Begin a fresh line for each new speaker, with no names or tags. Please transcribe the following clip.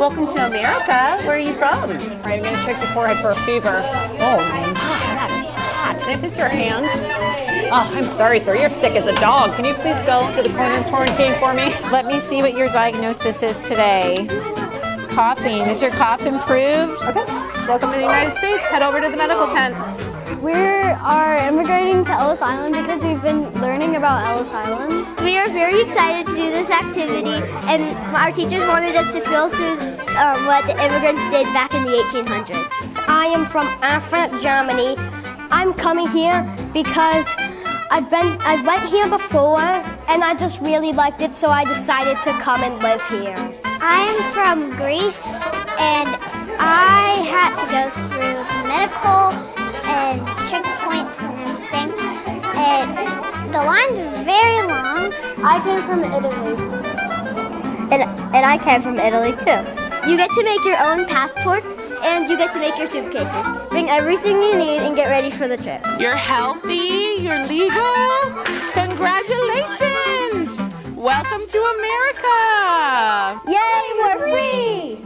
welcome to America. Where are you from?
All right, I'm gonna check your forehead for a fever. Oh, that's hot. Can I kiss your hands? Oh, I'm sorry, sir. You're sick as a dog. Can you please go to the corner and quarantine for me?
Let me see what your diagnosis is today. Coughing. Is your cough improved? Okay. Welcome to the United States. Head over to the medical tent.
We are immigrating to Ellis Island because we've been learning about Ellis Island. We are very excited to do this activity, and our teachers wanted us to feel through what the immigrants did back in the 1800s. I am from Frankfurt, Germany. I'm coming here because I went here before, and I just really liked it, so I decided to come and live here. I'm from Greece, and I had to go through medical and checkpoints and everything. And the line's very long. I came from Italy. And I came from Italy too. You get to make your own passports and you get to make your suitcases. Bring everything you need and get ready for the trip.
You're healthy, you're legal. Congratulations! Welcome to America!
Yay, we're free!